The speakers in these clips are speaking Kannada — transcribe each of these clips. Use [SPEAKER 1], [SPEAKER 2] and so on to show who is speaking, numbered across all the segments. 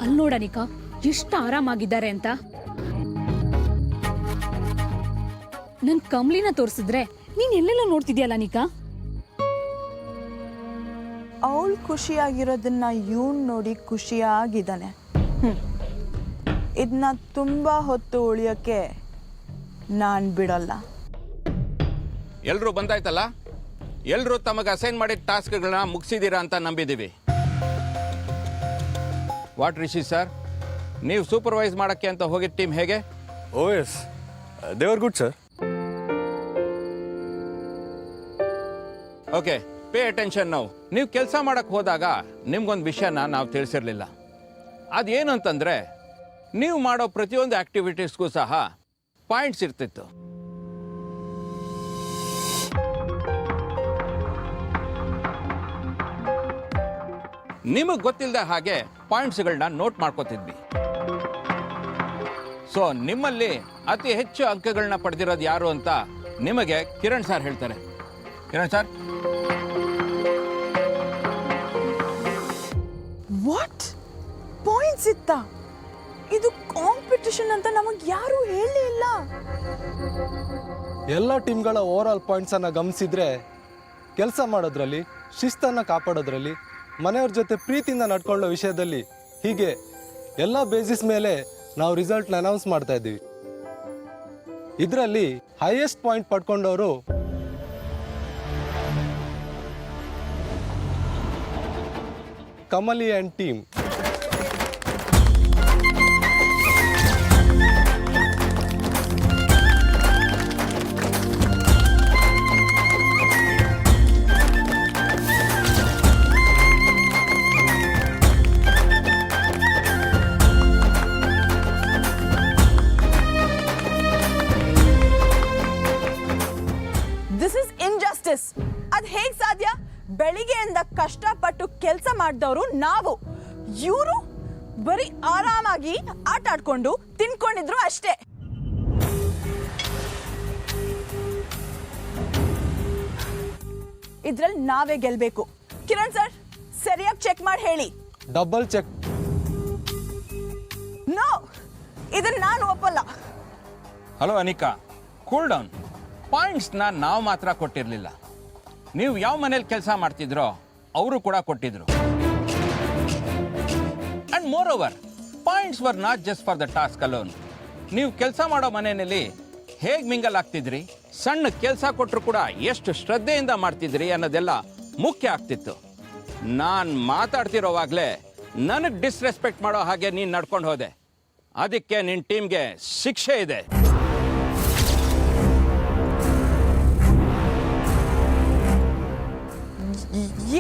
[SPEAKER 1] ಅಲ್ಲಿ ನೋಡನಿಕಾ ಎಷ್ಟು ಆರಾಮಾಗಿದ್ದಾರೆ ಅಂತ. ನನ್ ಕಮ್ಲಿನ ತೋರಿಸಿದ್ರೆ ನೀನ್ ಎಲ್ಲೆಲ್ಲ ನೋಡ್ತಿದ್ಯಲ್ಲ ನಿಕಾ.
[SPEAKER 2] ಅವಳು ಖುಷಿಯಾಗಿರೋದನ್ನ ಇವನ್ ನೋಡಿ ಖುಷಿಯಾಗಿದ್ದಾನೆ. ಇದನ್ನ ತುಂಬಾ ಹೊತ್ತು ಉಳಿಯೋಕ್ಕೆ ನಾನು ಬಿಡಲ್ಲ.
[SPEAKER 3] ಎಲ್ಲರೂ ಬಂದಾಯ್ತಲ್ಲ, ಎಲ್ಲರೂ ತಮಗೆ ಅಸೈನ್ ಮಾಡಿದ ಟಾಸ್ಕ್ಗಳನ್ನ ಮುಗಿಸಿದ್ದೀರಾ ಅಂತ ನಂಬಿದ್ದೀವಿ. ವಾಟ್ ರಿಷಿ ಸರ್, ನೀವು ಸೂಪರ್ವೈಸ್ ಮಾಡೋಕ್ಕೆ ಅಂತ ಹೋಗಿದ್ದ ಟೀಮ್ ಹೇಗೆ?
[SPEAKER 4] Oh yes, they are good sir.
[SPEAKER 3] Okay, pay attention. ನೀವು ಕೆಲಸ ಮಾಡಕ್ಕೆ ಹೋದಾಗ ನಿಮ್ಗೊಂದು ವಿಷಯನ ನಾವು ತಿಳಿಸಿರಲಿಲ್ಲ. ಅದೇನು ಅಂತಂದರೆ, ನೀವು ಮಾಡೋ ಪ್ರತಿಯೊಂದು ಆ್ಯಕ್ಟಿವಿಟೀಸ್ಗೂ ಸಹ ಪಾಯಿಂಟ್ಸ್ ಇರ್ತಿತ್ತು. ನಿಮಗೆ ಗೊತ್ತಿಲ್ಲದ ಹಾಗೆ ಪಾಯಿಂಟ್ಸ್ಗಳನ್ನ ನೋಟ್ ಮಾಡ್ಕೋತಿದ್ವಿ. ಸೊ ನಿಮ್ಮಲ್ಲಿ ಅತಿ ಹೆಚ್ಚು ಅಂಕಗಳನ್ನ ಪಡೆದಿರೋದು ಯಾರು ಅಂತ ನಿಮಗೆ ಕಿರಣ್ ಸರ್ ಹೇಳ್ತಾರೆ. ಕಿರಣ್ ಸರ್.
[SPEAKER 2] ವಾಟ್? ಪಾಯಿಂಟ್ಸ್ ಇತ್ತ? ಇದು ಕಾಂಪಿಟಿಷನ್ ಅಂತ ನಮಗೆ ಯಾರು ಹೇಳಲೇ ಇಲ್ಲ.
[SPEAKER 4] ಎಲ್ಲ ಟೀಮ್ಗಳ ಓವರ್ ಆಲ್ ಪಾಯಿಂಟ್ಸನ್ನು ಗಮನಿಸಿದ್ರೆ ಕೆಲಸ ಮಾಡೋದ್ರಲ್ಲಿ, ಶಿಸ್ತನ್ನು ಕಾಪಾಡೋದ್ರಲ್ಲಿ, ಮನೆಯವ್ರ ಜೊತೆ ಪ್ರೀತಿಯಿಂದ ನಡ್ಕೊಳ್ಳೋ ವಿಷಯದಲ್ಲಿ, ಹೀಗೆ ಎಲ್ಲ ಬೇಸಿಸ್ ಮೇಲೆ ನಾವು ರಿಸಲ್ಟ್ನ ಅನೌನ್ಸ್ ಮಾಡ್ತಾ ಇದ್ದೀವಿ. ಇದರಲ್ಲಿ ಹೈಯೆಸ್ಟ್ ಪಾಯಿಂಟ್ ಪಡ್ಕೊಂಡವರು ಕಮಲಿ ಆ್ಯಂಡ್ ಟೀಮ್.
[SPEAKER 2] ಅದ್ ಹೇಗ್ ಸಾಧ್ಯ? ಬೆಳಿಗ್ಗೆಯಿಂದ ಕಷ್ಟಪಟ್ಟು ಕೆಲಸ ಮಾಡಿದವರು ನಾವು, ಇವರು ಬರೀ ಆರಾಮಾಗಿ ಆಟ ಆಡ್ಕೊಂಡು ತಿನ್ಕೊಂಡಿದ್ರು ಅಷ್ಟೇ. ಇದ್ರಲ್ಲಿ ನಾವೇ ಗೆಲ್ಬೇಕು. ಕಿರಣ್ ಸರ್, ಸರಿಯಾಗಿ ಚೆಕ್ ಮಾಡಿ ಹೇಳಿ.
[SPEAKER 4] Double check.
[SPEAKER 2] ನೋ, ಇದನ್ನ ನಾನು ಒಪ್ಪಲ್ಲ.
[SPEAKER 3] Hello Anika, cool down. ಪಾಯಿಂಟ್ಸ್ನ ನಾವು ಮಾತ್ರ ಕೊಟ್ಟಿರಲಿಲ್ಲ, ನೀವು ಯಾವ ಮನೇಲಿ ಕೆಲಸ ಮಾಡ್ತಿದ್ರೋ ಅವರು ಕೂಡ ಕೊಟ್ಟಿದ್ರು. And more over, points were not just for the task alone. ನೀವು ಕೆಲಸ ಮಾಡೋ ಮನೆಯಲ್ಲಿ ಹೇಗೆ ಮಿಂಗಲ್ ಆಗ್ತಿದ್ರಿ, ಸಣ್ಣ ಕೆಲಸ ಕೊಟ್ಟರು ಕೂಡ ಎಷ್ಟು ಶ್ರದ್ಧೆಯಿಂದ ಮಾಡ್ತಿದ್ರಿ ಅನ್ನೋದೆಲ್ಲ ಮುಖ್ಯ ಆಗ್ತಿತ್ತು. ನಾನು ಮಾತಾಡ್ತಿರೋವಾಗಲೇ ನನಗೆ ಡಿಸ್ರೆಸ್ಪೆಕ್ಟ್ ಮಾಡೋ ಹಾಗೆ ನೀನು ನಡ್ಕೊಂಡು ಹೋದೆ. ಅದಕ್ಕೆ ನಿನ್ನ ಟೀಮ್ಗೆ ಶಿಕ್ಷೆ ಇದೆ.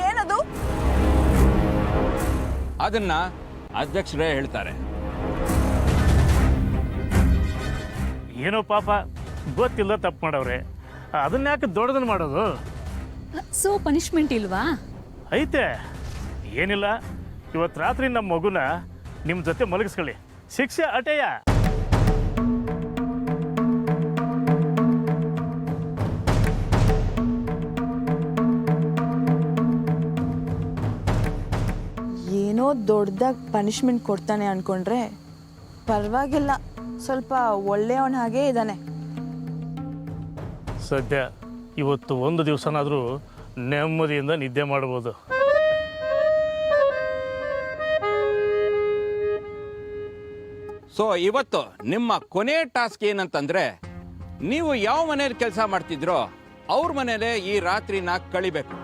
[SPEAKER 2] ಏನದು?
[SPEAKER 3] ಅದನ್ನ ಅಧ್ಯಕ್ಷರೇ ಹೇಳ್ತಾರೆ.
[SPEAKER 5] ಏನೋ ಪಾಪ ಗೊತ್ತಿಲ್ಲ ತಪ್ಪು ಮಾಡವ್ರೆ, ಅದನ್ನ ಯಾಕೆ ದೊಡ್ಡದನ್ನ ಮಾಡೋದು?
[SPEAKER 1] ಸೊ ಪನಿಷ್ಮೆಂಟ್ ಇಲ್ವಾ?
[SPEAKER 5] ಐತೆ, ಏನಿಲ್ಲ. ಇವತ್ತು ರಾತ್ರಿ ನಮ್ಮ ಮಗುನ ನಿಮ್ಮ ಜೊತೆ ಮಲಗಿಸ್ಕೊಳ್ಳಿ, ಶಿಕ್ಷೆ ಅಟೆಯ.
[SPEAKER 2] ಏನೋ ದೊಡ್ಡದಾಗಿ ಪನಿಷ್ಮೆಂಟ್ ಕೊಡ್ತಾನೆ ಅನ್ಕೊಂಡ್ರೆ ಪರವಾಗಿಲ್ಲ, ಸ್ವಲ್ಪ ಒಳ್ಳೆಯವನ ಹಾಗೆ ಇದ್ದಾನೆ.
[SPEAKER 5] ಸದ್ಯ ಇವತ್ತು ಒಂದು ದಿವಸನಾದರೂ ನೆಮ್ಮದಿಯಿಂದ ನಿದ್ದೆ ಮಾಡ್ಬೋದು.
[SPEAKER 3] ಸೊ ಇವತ್ತು ನಿಮ್ಮ ಕೊನೆ ಟಾಸ್ಕ್ ಏನಂತಂದ್ರೆ, ನೀವು ಯಾವ ಮನೇಲಿ ಕೆಲಸ ಮಾಡ್ತಿದ್ರೋ ಅವ್ರ ಮನೇಲೆ ಈ ರಾತ್ರಿನ ಕಳಿಬೇಕು.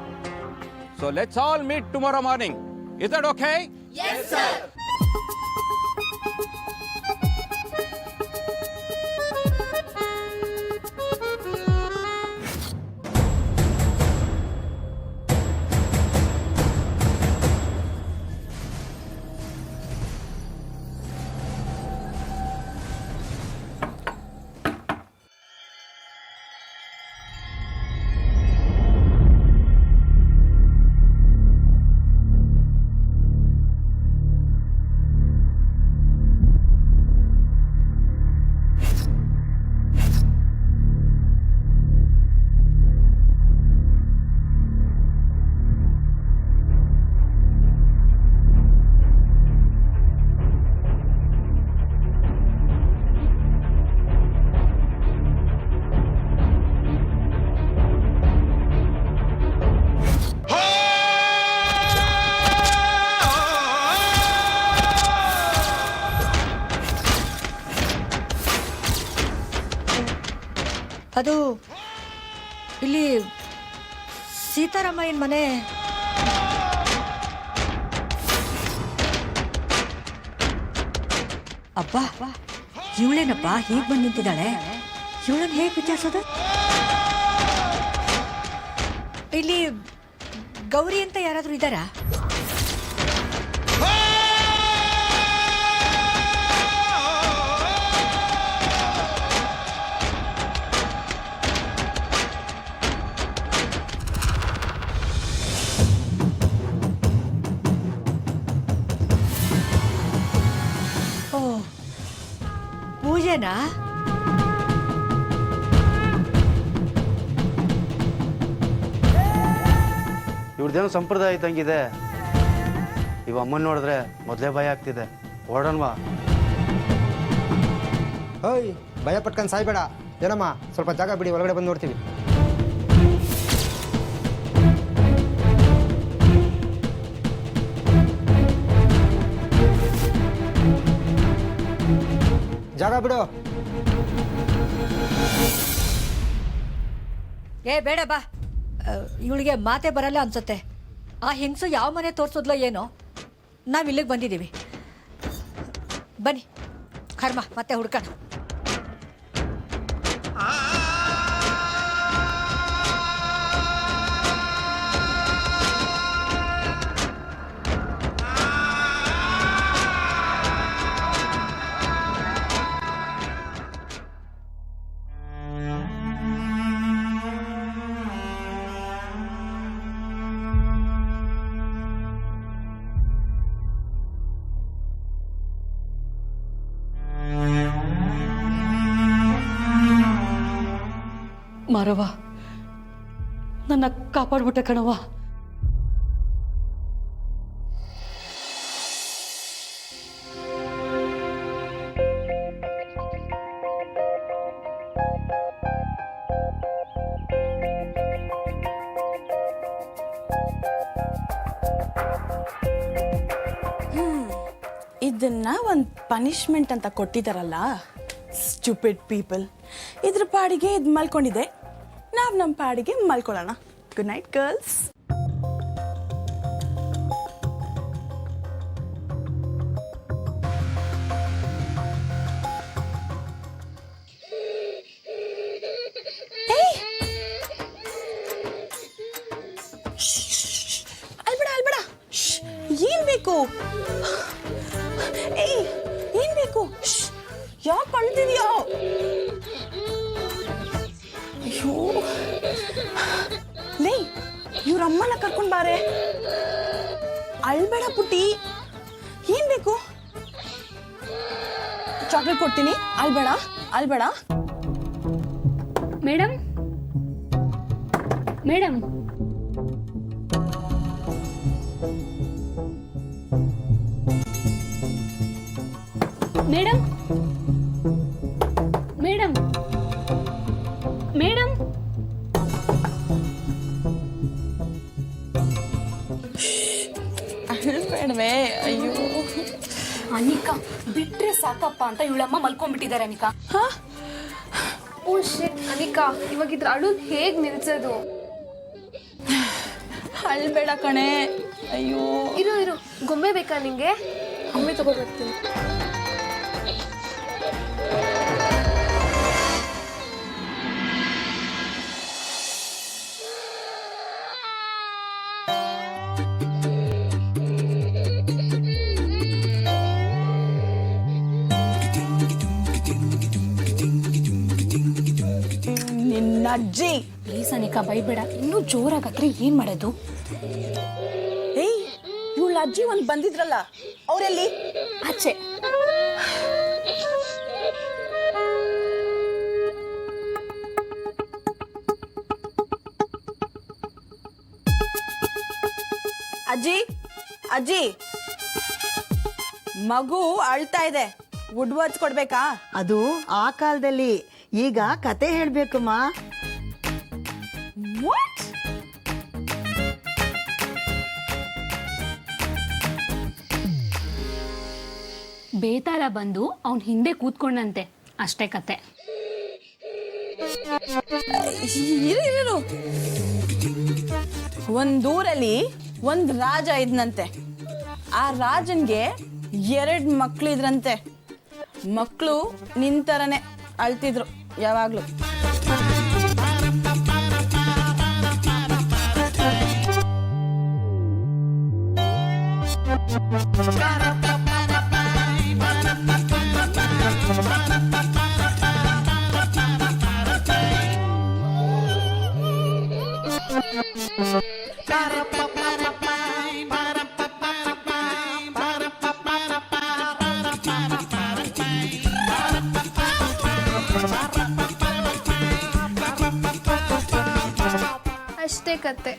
[SPEAKER 3] So let's all meet tomorrow morning. Is that okay?
[SPEAKER 6] Yes, sir. ಅದು ಇಲ್ಲಿ ಸೀತಾರಾಮಯ್ಯನ ಮನೆ. ಅಬ್ಬಾ, ಇವಳೇನಪ್ಪ ಹೀಗೆ ಬಂದು ನಿಂತಿದ್ದಾಳೆ? ಇವಳನ್ನು ಹೇಗೆ ವಿಚಾರಿಸೋದು? ಇಲ್ಲಿ ಗೌರಿ ಅಂತ ಯಾರಾದರೂ ಇದ್ದಾರಾ? ಓ, ಪೂಜೆನಾ?
[SPEAKER 7] ಇವ್ರದ್ದೇನೋ ಸಂಪ್ರದಾಯ ಇದ್ದಂಗಿದೆ. ಇವ ಅಮ್ಮನ ನೋಡಿದ್ರೆ ಮೊದಲೇ ಭಯ ಆಗ್ತಿದೆ. ಓಡೋಣವಾ?
[SPEAKER 8] ಓಯ್, ಭಯ ಪಟ್ಕೊಂಡು ಸಾಯ್ಬೇಡ. ಏನಮ್ಮ, ಸ್ವಲ್ಪ ಜಾಗ ಬಿಡಿ, ಒಳಗಡೆ ಬಂದು ನೋಡ್ತೀವಿ. ಜಾಗ ಬಿಡು.
[SPEAKER 6] ಏ ಬೇಡ ಬಾ. ಇವಳಿಗೆ ಮಾತೆ ಬರಲ್ಲ ಅನ್ಸುತ್ತೆ. ಆ ಹೆಂಗಸು ಯಾವ ಮನೆ ತೋರಿಸೋದ್ಲೋ ಏನೋ. ನಾವು ಇಲ್ಲಿಗೆ ಬಂದಿದ್ದೀವಿ. ಬನ್ನಿ, ಕರ್ಮ ಮತ್ತೆ ಹುಡ್ಕೋಣ.
[SPEAKER 9] ಮಾರವ್ವ, ನನ್ನ ಕಾಪಾಡ್ಬಿಟ್ಟೆ ಕಣವ್ವ.
[SPEAKER 2] ಇದನ್ನ ಒಂದು ಪನಿಷ್ಮೆಂಟ್ ಅಂತ ಕೊಟ್ಟಿದ್ದಾರಲ್ಲ, ಸ್ಟುಪಿಡ್ ಪೀಪಲ್. ಇದ್ರ ಪಾಡಿಗೆ ಇದು ಮಲ್ಕೊಂಡಿದೆ, ನಾವು ನಮ್ಮ ಪಾಡಿಗೆ ಮಲ್ಕೊಳ್ಳೋಣ. Good night girls. ಅಲ್ಬೇಡ, ಏನ್ ಬೇಕು? ಏಯ್, ಏನ್ ಬೇಕು? ಯಾಕೆ ಅಳ್ತಿದ್ಯಾ? ಅಯ್ಯೋ, ಲೇ, ಇವ್ರ ಅಮ್ಮನ ಕರ್ಕೊಂಡ್ ಬಾರೆ. ಅಳ್ಬೇಡ ಪುಟ್ಟಿ, ಏನ್ ಬೇಕು? ಚಾಕ್ಲೇಟ್ ಕೊಡ್ತೀನಿ, ಅಳ್ಬೇಡ.
[SPEAKER 1] Madam, madam, madam, madam, madam.
[SPEAKER 2] ಅಳ್ಬೇಡವೇ? ಅಯ್ಯೋ
[SPEAKER 1] ಅನಿಕಾ, ಬಿಟ್ರೆ ಸಾಕಪ್ಪ ಅಂತ ಇವಳಮ್ಮ ಮಲ್ಕೊಂಡ್ಬಿಟ್ಟಿದ್ದಾರೆ. ಅನಿಕಾ,
[SPEAKER 10] ಓ ಶಿಟ್, ಅನಿಕಾ, ಇವಾಗಿದ್ರ ಅಳುದ್ ಹೇಗ್ ನಿಲ್ಸೋದು?
[SPEAKER 2] ಅಳ್ಬೇಡ ಕಣೆ. ಅಯ್ಯೋ,
[SPEAKER 10] ಇರು, ಗೊಂಬೆ ಬೇಕಾ ನಿಂಗೆ? ಗೊಂಬೆ ತಗೋಬರ್ತೀನಿ.
[SPEAKER 2] ಅಜ್ಜಿ
[SPEAKER 1] ಪ್ಲೀಸ್ ಅನಿಕಾ, ಬೈಬೇಡ. ಇನ್ನೂ ಜೋರಾಗಾದ್ರೆ ಏನ್ ಮಾಡೋದು?
[SPEAKER 2] ಏಯ್, ಇವಳ ಅಜ್ಜಿ ಒಂದು ಬಂದಿದ್ರಲ್ಲ, ಅವರೆಲ್ಲಿ?
[SPEAKER 1] ಆಚೆ.
[SPEAKER 2] ಅಜ್ಜಿ, ಮಗು ಅಳ್ತಾ ಇದೆ, ವುಡ್ ವರ್ಡ್ಸ್ ಕೊಡ್ಬೇಕಾ?
[SPEAKER 11] ಅದು ಆ ಕಾಲದಲ್ಲಿ, ಈಗ ಕತೆ ಹೇಳ್ಬೇಕಮ್ಮ.
[SPEAKER 2] What?
[SPEAKER 1] ಬೇತಾಳ ಬಂದು ಅವನ್ ಹಿಂದೆ ಕೂತ್ಕೊಂಡಂತೆ, ಅಷ್ಟೇ ಕತೆ.
[SPEAKER 2] ಇರು ಒಂದೂರಲ್ಲಿ ಒಂದು ರಾಜ ಇದ್ನಂತೆ. ಆ ರಾಜನ್ಗೆ 2 ಮಕ್ಳಿದ್ರಂತೆ. ಮಕ್ಕಳು ನಿಂತರನೆ ಅಳ್ತಿದ್ರು ಯಾವಾಗ್ಲೂ.
[SPEAKER 10] ಅಷ್ಟೇ ಕತೆ.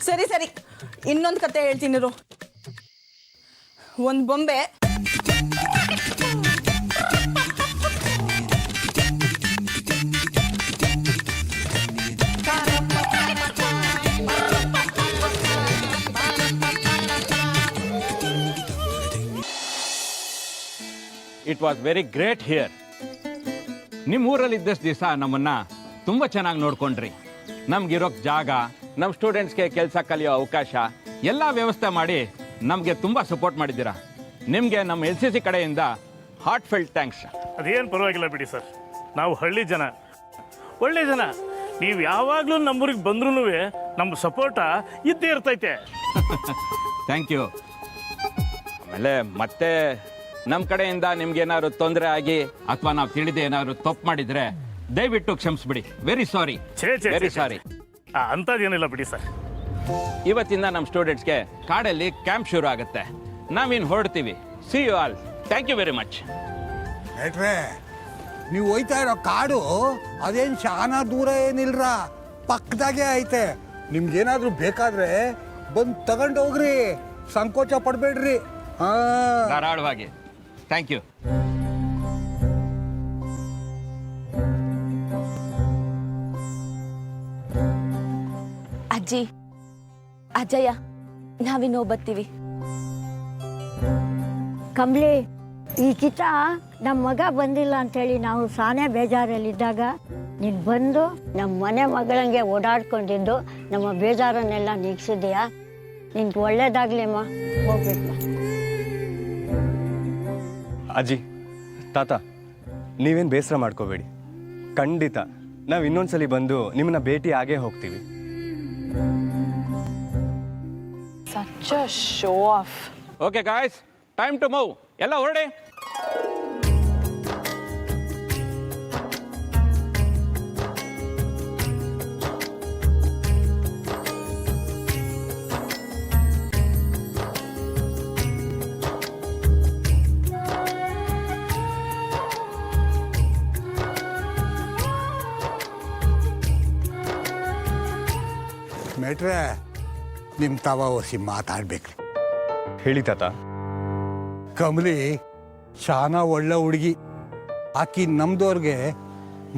[SPEAKER 2] ಸರಿ ಇನ್ನೊಂದು ಕತೆ ಹೇಳ್ತೀನಿರು. ಒಂದು ಬೊಂಬೆ
[SPEAKER 3] it was very great here. ನಿಮ್ಮ ಊರಲ್ಲಿ ಇದ್ದಷ್ಟು ದಿವಸ ನಮ್ಮನ್ನ ತುಂಬ ಚೆನ್ನಾಗಿ ನೋಡ್ಕೊಂಡ್ರಿ. ನಮ್ಗಿರೋಕ್ಕೆ ಜಾಗ, ನಮ್ಮ ಸ್ಟೂಡೆಂಟ್ಸ್ಗೆ ಕೆಲಸ ಕಲಿಯೋ ಅವಕಾಶ ಎಲ್ಲ ವ್ಯವಸ್ಥೆ ಮಾಡಿ ನಮಗೆ ತುಂಬ ಸಪೋರ್ಟ್ ಮಾಡಿದ್ದೀರಾ. ನಿಮಗೆ ನಮ್ಮ LCC ಕಡೆಯಿಂದ ಹಾರ್ಟ್ ಫೆಲ್ಟ್ ಥ್ಯಾಂಕ್ಸ್.
[SPEAKER 5] ಅದೇನು ಪರವಾಗಿಲ್ಲ ಬಿಡಿ ಸರ್, ನಾವು ಹಳ್ಳಿ ಜನ, ಒಳ್ಳೆ ಜನ. ನೀವು ಯಾವಾಗಲೂ ನಮ್ಮೂರಿಗೆ ಬಂದ್ರೂ ನಮ್ಮ ಸಪೋರ್ಟ ಇದ್ದೇ ಇರ್ತೈತೆ.
[SPEAKER 3] Thank you. ಆಮೇಲೆ ಮತ್ತೆ ನಮ್ಮ ಕಡೆಯಿಂದ ನಿಮ್ಗೇನಾದ್ರು ತೊಂದರೆ ಆಗಿ ಅಥವಾ ನಾವು ತಿಳಿದೇ ಏನಾದ್ರು ತಪ್ಪು ಮಾಡಿದರೆ ದಯವಿಟ್ಟು ಕ್ಷಮಿಸ್ಬಿಡಿ. Very sorry, very sorry.
[SPEAKER 5] ಅಂಥದ್ದೇನಿಲ್ಲ ಬಿಡಿ ಸರ್.
[SPEAKER 3] ಇವತ್ತಿಂದ ನಮ್ಮ ಸ್ಟೂಡೆಂಟ್ಸ್ಗೆ ಕಾಡಲ್ಲಿ ಕ್ಯಾಂಪ್ ಶುರು ಆಗುತ್ತೆ. ನಾವಿನ್ನು ಹೊರಡ್ತೀವಿ. See you all. Thank you very much.
[SPEAKER 12] ನೀವು ಹೋಯ್ತಾ ಇರೋ ಕಾಡು ಅದೇನು ಶಾನ ದೂರ ಏನಿಲ್ರ, ಪಕ್ಕದಾಗೆ ಐತೆ. ನಿಮ್ಗೇನಾದ್ರೂ ಬೇಕಾದ್ರೆ ಬಂದು ತಗೊಂಡು ಹೋಗ್ರಿ, ಸಂಕೋಚ ಪಡಬೇಡ್ರಿ.
[SPEAKER 3] ಧಾರಾಳವಾಗಿ. Thank you.
[SPEAKER 10] ಅಜ್ಜಿ, ಅಜ್ಜಯ್ಯ, ನಾವಿನ್ನೋ ಬರ್ತೀವಿ.
[SPEAKER 11] ಕಂಬ್ಲಿ, ಈ ಕಿತ ನಮ್ಮ ಮಗ ಬಂದಿಲ್ಲ ಅಂತೇಳಿ ನಾವು ಸಾನೇ ಬೇಜಾರಲ್ಲಿದ್ದಾಗ ನೀನು ಬಂದು ನಮ್ಮ ಮನೆ ಮಗಳಂಗೆ ಓಡಾಡ್ಕೊಂಡಿದ್ದು ನಮ್ಮ ಬೇಜಾರನ್ನೆಲ್ಲ ನೀಗಿಸಿದೆಯಾ. ನಿನ್ಗೆ ಒಳ್ಳೇದಾಗ್ಲಿಮ್ಮ, ಹೋಗ್ಬೇಕು.
[SPEAKER 4] ಅಜ್ಜಿ, ತಾತ, ನೀವೇನು ಬೇಸರ ಮಾಡ್ಕೋಬೇಡಿ. ಖಂಡಿತ ನಾವು ಇನ್ನೊಂದ್ಸಲಿ ಬಂದು ನಿಮ್ಮನ್ನ ಭೇಟಿ ಆಗೇ ಹೋಗ್ತೀವಿ.
[SPEAKER 2] Such a show off.
[SPEAKER 3] Okay guys, time to move. ಎಲ್ಲ ಹೊರಡಿ.
[SPEAKER 12] ಮೇಟ್ರೆ, ನಿಮ್ಮ ತವ ಒಸಿ ಮಾತಾಡ್ಬೇಕ್ರಿ.
[SPEAKER 4] ಹೇಳಿ ತಾತ.
[SPEAKER 12] ಕಮಲಿ ಶಾನ ಒಳ್ಳೆ ಹುಡುಗಿ. ಆಕಿ ನಮ್ದವ್ರಿಗೆ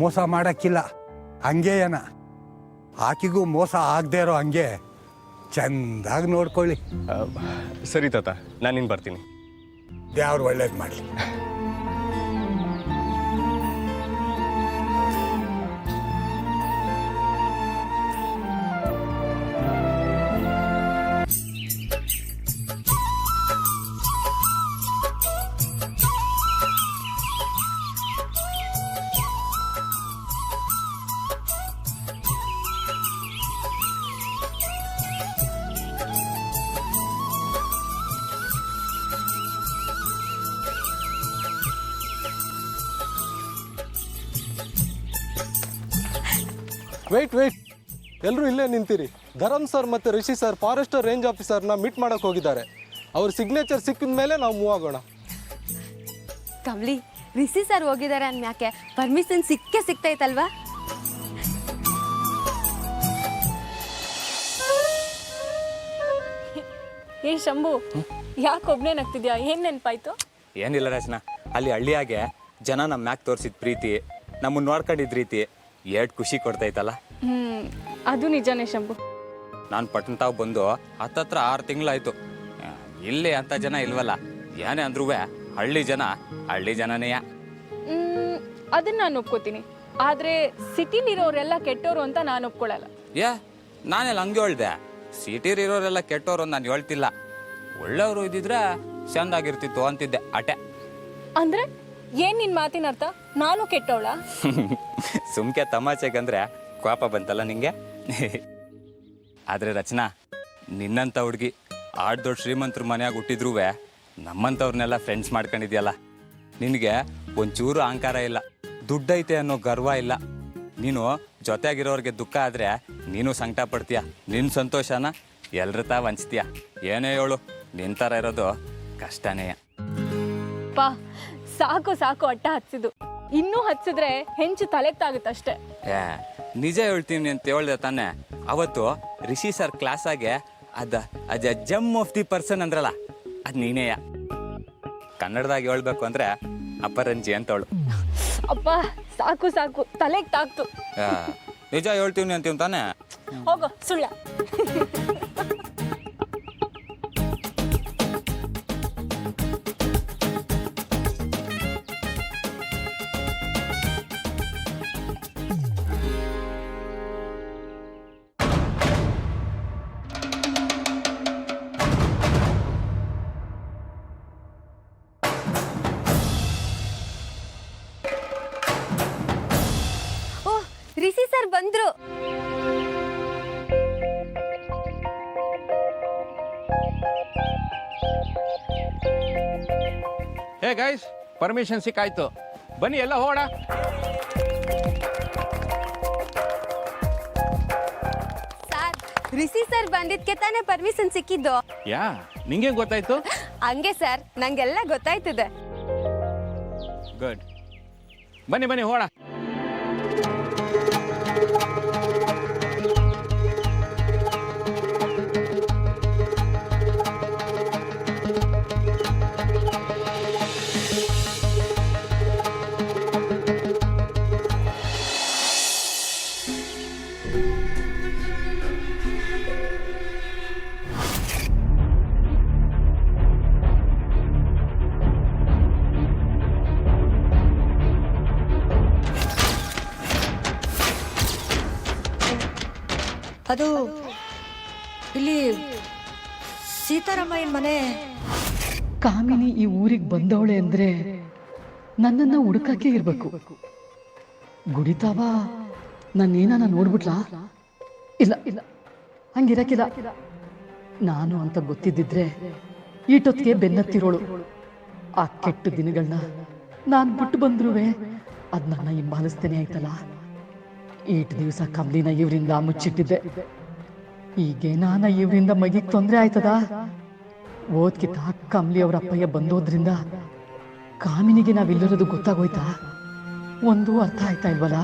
[SPEAKER 12] ಮೋಸ ಮಾಡಕ್ಕಿಲ್ಲ, ಹಂಗೆ ಏನ. ಆಕಿಗೂ ಮೋಸ ಆಗದೆ ಇರೋ ಹಂಗೆ ಚೆಂದಾಗಿ ನೋಡ್ಕೊಳ್ಳಿ.
[SPEAKER 4] ಸರಿ ತಾತ, ನಾನಿನ್ನು ಬರ್ತೀನಿ.
[SPEAKER 12] ದೇವ್ರು ಒಳ್ಳೇದು ಮಾಡಲಿ.
[SPEAKER 4] ವೆಯ್ಟ್, ಎಲ್ಲರೂ ಇಲ್ಲೇ ನಿಂತಿರಿ. ಧರಮ್ ಸರ್ ಮತ್ತು ರಿಷಿ ಸರ್ ಫಾರೆಸ್ಟರ್ ರೇಂಜ್ ಆಫೀಸರ್ನ ಮೀಟ್ ಮಾಡೋಕೆ ಹೋಗಿದ್ದಾರೆ. ಅವ್ರ ಸಿಗ್ನೇಚರ್ ಸಿಕ್ಕಿದ ಮೇಲೆ ನಾವು ಮೂವ್ ಆಗೋಣ.
[SPEAKER 10] ಕಮ್ಲಿ, ರಿಷಿ ಸರ್ ಹೋಗಿದ್ದಾರೆ ಅನ್ಮ್ಯಾಕೆ ಪರ್ಮಿಷನ್ ಸಿಗ್ತೈತಲ್ವಾ?
[SPEAKER 1] ಏ ಶಂಭು, ಯಾಕೊಬ್ನೇ ನಗ್ತಿದ್ಯಾ? ಏನ್ ನೆನಪಾಯ್ತು?
[SPEAKER 13] ಏನಿಲ್ಲ ರಚನಾ, ಅಲ್ಲಿ ಹಳ್ಳಿಯಾಗೆ ಜನ ನಮ್ಮ ಮ್ಯಾಕ್ ತೋರಿಸಿದ ಪ್ರೀತಿ, ನಮ್ಮನ್ನು ನೋಡ್ಕೊಂಡಿದ್ದ ರೀತಿ ಎಷ್ಟು ಖುಷಿ ಕೊಡ್ತೈತಲ್ಲ.
[SPEAKER 1] ಅದು ನಿಜಾನೇ ಶಂಭು.
[SPEAKER 13] ನಾನು ಪಟ್ಟಣ ತಾವು ಬಂದು ಹತ್ತತ್ರ 6 ತಿಂಗಳಾಯ್ತು. ಇಲ್ಲಿ ಅಂತ ಜನ ಇಲ್ವಲ್ಲ, ಏನೇ ಅಂದ್ರೂ ಹಳ್ಳಿ ಜನನೇಯ.
[SPEAKER 1] ಅದನ್ನ ನಾನು ಒಪ್ಕೋತೀನಿ, ಆದ್ರೆ ಸಿಟಿಲಿರೋರೆಲ್ಲ ಕೆಟ್ಟೋರು ಅಂತ ನಾನು ಒಪ್ಕೊಳ್ಳಲ್ಲ.
[SPEAKER 13] ನಾನೆಲ್ಲ ಹಂಗೆ ಹೇಳ್ದೆ? ಸಿಟಿಲಿರೋರೆಲ್ಲ ಕೆಟ್ಟೋರು ನಾನು ಹೇಳ್ತಿಲ್ಲ. ಒಳ್ಳೆಯವರು ಇದ್ದಿದ್ರೆ ಚಂದಾಗಿರ್ತಿತ್ತು ಅಂತಿದ್ದೆ ಅಟೆ.
[SPEAKER 1] ಅಂದ್ರೆ ಏನ್ ನಿನ್ ಮಾತಿನ ಅರ್ಥ? ನಾನು ಕೆಟ್ಟವಳ?
[SPEAKER 13] ಸುಮ್ಕೆ ತಮಾಷೆಗಂದ್ರೆ ಕೋಪ ಬಂತಲ್ಲ ನಿಂಗೆ? ಆದ್ರೆ ರಚನಾ, ನಿನ್ನಂತ ಹುಡುಗಿ ದೊಡ್ಡ ಶ್ರೀಮಂತರ ಮನೆಯಾಗ ಹುಟ್ಟಿದ್ರೂ ನಮ್ಮಂಥವ್ರನ್ನೆಲ್ಲ ಫ್ರೆಂಡ್ಸ್ ಮಾಡ್ಕೊಂಡಿದ್ಯಲ್ಲ. ನಿನಗೆ ಒಂಚೂರು ಅಹಂಕಾರ ಇಲ್ಲ, ದುಡ್ಡೈತೆ ಅನ್ನೋ ಗರ್ವ ಇಲ್ಲ. ನೀನು ಜೊತೆಗಿರೋರಿಗೆ ದುಃಖ ಆದರೆ ನೀನು ಸಂಕಟ ಪಡ್ತೀಯ, ನಿನ್ನ ಸಂತೋಷನ ಎಲ್ರ ತಾವು ಹಂಚ್ತೀಯ. ಏನೇ ಹೇಳು, ನಿನ್ನ ಥರ ಇರೋದು ಕಷ್ಟನೇ.
[SPEAKER 1] ಪಾ ಸಾಕು ಸಾಕು ಅಟ್ಟ ಹಚ್ಚಿದ್ದು, ಇನ್ನೂ ಹಚ್ಚಿದ್ರೆ ಹೆಂಚು ತಲೆಗೆ ತಾಗುತ್ತಷ್ಟೇ.
[SPEAKER 13] ನಿಜ ಹೇಳ್ತೀನಿ ಅಂತ ಹೇಳ್ದೆ ತಾನೆ. ಅವತ್ತು ರಿಷಿ ಸರ್ ಕ್ಲಾಸಾಗೆ ಅದ ಜಮ್ ಆಫ್ ದಿ ಪರ್ಸನ್ ಅಂದ್ರಲ್ಲ, ಅದು ನೀನೇಯ. ಕನ್ನಡದಾಗ ಹೇಳ್ಬೇಕು ಅಂದ್ರೆ ಅಪರಂಜಿ ಅಂತವಳು.
[SPEAKER 1] ಅಪ್ಪ ಸಾಕು ಸಾಕು, ತಲೆಗೆ ತಾಕ್ತು.
[SPEAKER 13] ನಿಜ ಹೇಳ್ತೀವಿ ಅಂತೀವಿ ತಾನೆ.
[SPEAKER 1] ಹೋಗೋ ಸುಳ್ಳ.
[SPEAKER 10] ರಿಷಿ ಸರ್ ಬಂದ್ರು.
[SPEAKER 3] ಹೇ ಗೈಸ್, ಪರ್ಮಿಷನ್ ಸಿಕ್ಕಾಯ್ತು, ಬನ್ನಿ ಎಲ್ಲ ಹೋಗೋಣ.
[SPEAKER 10] ಸರ್, ರಿಷಿ ಸರ್ ಬಂದಿದ್ಕೆ ತಾನೇ ಪರ್ಮಿಷನ್ ಸಿಕ್ಕಿದ್ದು.
[SPEAKER 3] ನಿಂಗೆ ಗೊತ್ತಾಯ್ತು?
[SPEAKER 10] ಹಂಗೆ ಸರ್, ನಂಗೆಲ್ಲ ಗೊತ್ತಾಯ್ತದೆ.
[SPEAKER 3] ಗುಡ್, ಬನ್ನಿ ಬನ್ನಿ ಹೋಗೋಣ.
[SPEAKER 6] ಅದು ಇಲ್ಲಿ ಸೀತಾರಾಮಯ್ಯನ ಮನೆ.
[SPEAKER 9] ಕಾಮಿನಿ ಈ ಊರಿಗೆ ಬಂದವಳೆ ಅಂದ್ರೆ ನನ್ನನ್ನು ಹುಡುಕಕ್ಕೆ ಇರಬೇಕು. ಗುಡಿತಾವ ನಾನೇನ ನೋಡ್ಬಿಟ್ಲಾ? ಇಲ್ಲ ಇಲ್ಲ, ಹಂಗಿರಕ್ಕಿಲ್ಲ. ನಾನು ಅಂತ ಗೊತ್ತಿದ್ದಿದ್ರೆ ಈಟೊತ್ತಿಗೆ ಬೆನ್ನತ್ತಿರೋಳು. ಆ ಕೆಟ್ಟ ದಿನಗಳನ್ನ ನಾನು ಬಿಟ್ಟು ಬಂದ್ರುವೆ ಅದ್ ನನ್ನ ಹಿಂಬಾಲಿಸ್ತೇನೆ ಆಯ್ತಲ್ಲ. ಈಟ್ ದಿವಸ ಕಮ್ಲಿನ ಇವರಿಂದ ಮುಚ್ಚಿಟ್ಟಿದ್ದೆ. ಹೀಗೆ ನಾನು ಇವರಿಂದ ಮಗಿಗೆ ತೊಂದರೆ ಆಯ್ತದ? ಓದ್ಕಿತ ಕಮ್ಲಿ ಅವ್ರ ಅಪ್ಪಯ್ಯ ಬಂದೋದ್ರಿಂದ ಕಾಮಿನಿಗೆ ನಾವಿಲ್ಲಿರೋದು ಗೊತ್ತಾಗೋಯ್ತಾ? ಒಂದು ಅರ್ಥ ಆಯ್ತಾ ಇಲ್ವಲ್ಲ?